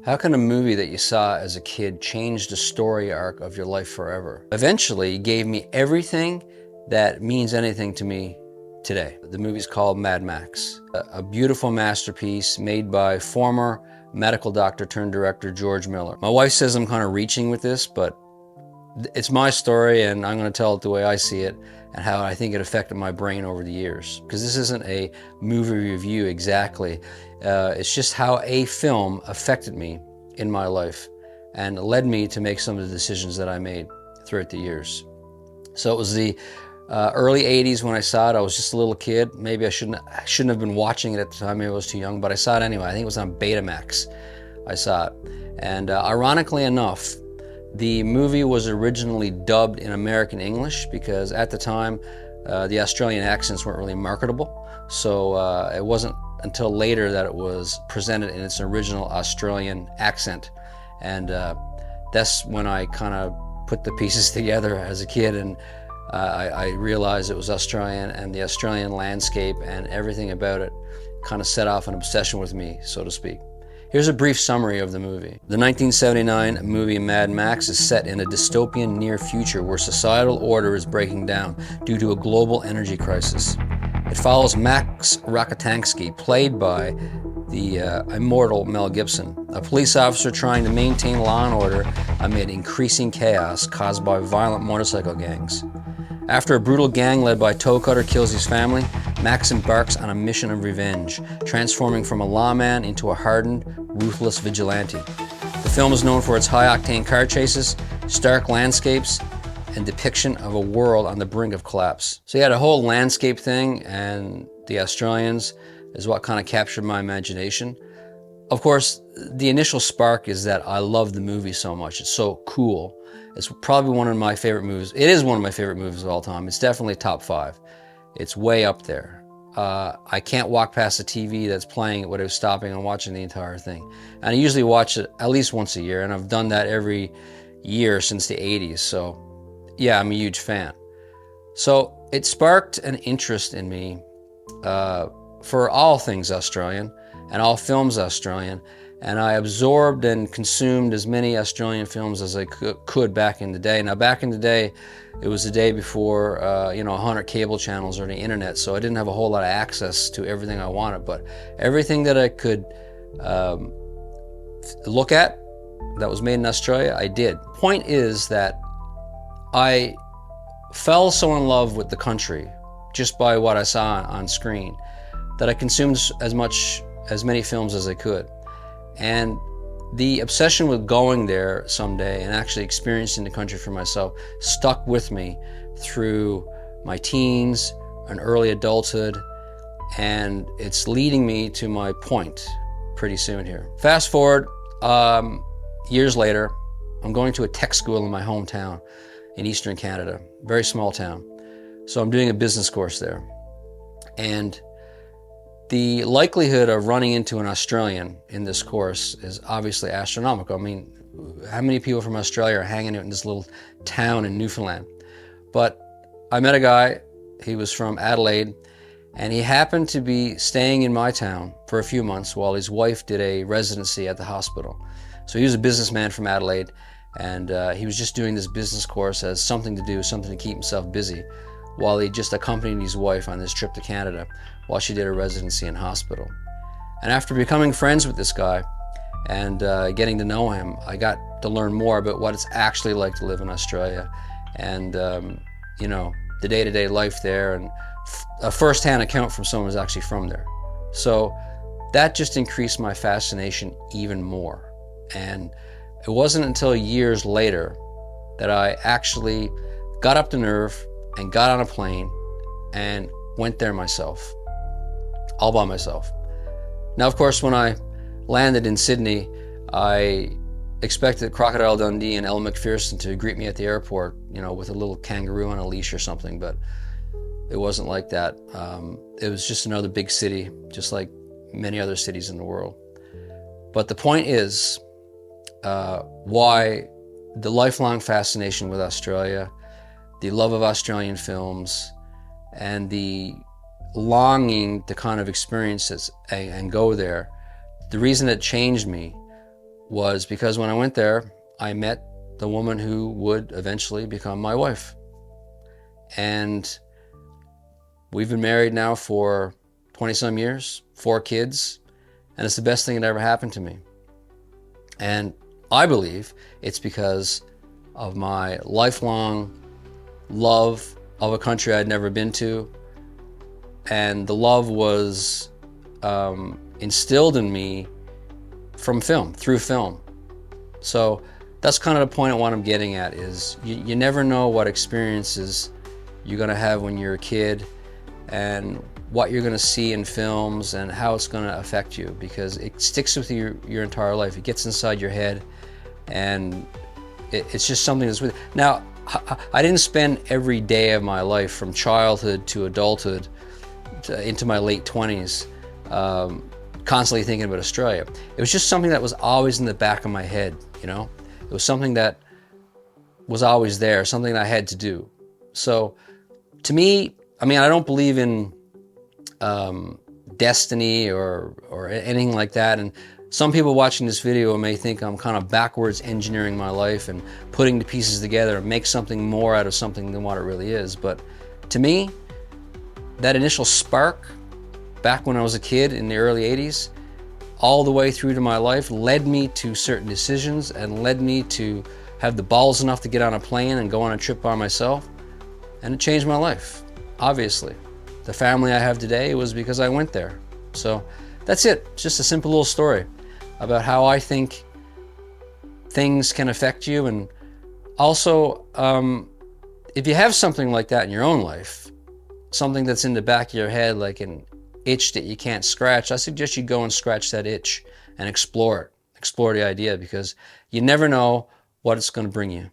How can a movie that you saw as a kid change the story arc of your life forever? Eventually, it gave me everything that means anything to me today. The movie's called Mad Max, a beautiful masterpiece made by former medical doctor turned director George Miller. My wife says I'm kind of reaching with this, but it's my story and I'm going to tell it the way I see it and how I think it affected my brain over the years. Because this isn't a movie review exactly. It's just how a film affected me in my life and led me to make some of the decisions that I made throughout the years. So it was the early 80s when I saw it. I was just a little kid. Maybe I shouldn't have been watching it at the time. Maybe I was too young, but I saw it anyway. I think it was on Betamax. I saw it. And ironically enough, the movie was originally dubbed in American English because at the time the Australian accents weren't really marketable. So it wasn't until later that it was presented in its original Australian accent. And that's when I kind of put the pieces together as a kid, and I realized it was Australian, and the Australian landscape and everything about it kind of set off an obsession with me, so to speak. Here's a brief summary of the movie. The 1979 movie Mad Max is set in a dystopian near future where societal order is breaking down due to a global energy crisis. It follows Max Rokitansky, played by the immortal Mel Gibson, a police officer trying to maintain law and order amid increasing chaos caused by violent motorcycle gangs. After a brutal gang led by Toe Cutter kills his family, Max embarks on a mission of revenge, transforming from a lawman into a hardened, ruthless vigilante. The film is known for its high-octane car chases, stark landscapes, and depiction of a world on the brink of collapse. So you had a whole landscape thing, and the Australians is what kind of captured my imagination. Of course, the initial spark is that I love the movie so much. It's so cool. It's probably one of my favorite movies. It is one of my favorite movies of all time. It's definitely top 5. It's way up there. I can't walk past the TV that's playing it without stopping and watching the entire thing. And I usually watch it at least once a year, and I've done that every year since the 80s. So yeah, I'm a huge fan. So it sparked an interest in me for all things Australian and all films Australian. And I absorbed and consumed as many Australian films as I could back in the day. Now, back in the day, it was the day before, 100 cable channels or the internet, so I didn't have a whole lot of access to everything I wanted. But everything that I could look at that was made in Australia, I did. Point is that I fell so in love with the country just by what I saw on screen that I consumed as many films as I could. And the obsession with going there someday and actually experiencing the country for myself stuck with me through my teens and early adulthood, and it's leading me to my point pretty soon here. Fast forward years later, I'm going to a tech school in my hometown in Eastern Canada, very small town. So I'm doing a business course there. And the likelihood of running into an Australian in this course is obviously astronomical. I mean, how many people from Australia are hanging out in this little town in Newfoundland? But I met a guy, he was from Adelaide, and he happened to be staying in my town for a few months while his wife did a residency at the hospital. So he was a businessman from Adelaide, and he was just doing this business course as something to do, something to keep himself busy, while he just accompanied his wife on this trip to Canada while she did a residency in hospital. And after becoming friends with this guy and getting to know him, I got to learn more about what it's actually like to live in Australia and, the day-to-day life there, and a first-hand account from someone who's actually from there. So that just increased my fascination even more. And it wasn't until years later that I actually got up the nerve and got on a plane and went there myself, all by myself. Now, of course, when I landed in Sydney, I expected Crocodile Dundee and Elle Macpherson to greet me at the airport, with a little kangaroo on a leash or something, but it wasn't like that. It was just another big city, just like many other cities in the world. But the point is, why the lifelong fascination with Australia, the love of Australian films, and the longing to kind of experience it and go there. The reason it changed me was because when I went there, I met the woman who would eventually become my wife. And we've been married now for 20 some years, 4 kids, and it's the best thing that ever happened to me. And I believe it's because of my lifelong love of a country I'd never been to. And the love was instilled in me from film, through film. So that's kind of the point of what I'm getting at is you never know what experiences you're going to have when you're a kid and what you're going to see in films and how it's going to affect you, because it sticks with you your entire life. It gets inside your head, and it's just something that's with you. Now, I didn't spend every day of my life from childhood to adulthood into my late 20s constantly thinking about Australia. It was just something that was always in the back of my head, you know? It was something that was always there, something I had to do. So to me, I mean, I don't believe in destiny or anything like that. And some people watching this video may think I'm kind of backwards engineering my life and putting the pieces together and make something more out of something than what it really is. But to me, that initial spark back when I was a kid in the early 80s, all the way through to my life, led me to certain decisions and led me to have the balls enough to get on a plane and go on a trip by myself. And it changed my life, obviously. The family I have today was because I went there. So that's it. Just a simple little story about how I think things can affect you. And also, if you have something like that in your own life, something that's in the back of your head, like an itch that you can't scratch, I suggest you go and scratch that itch and explore it. Explore the idea, because you never know what it's going to bring you.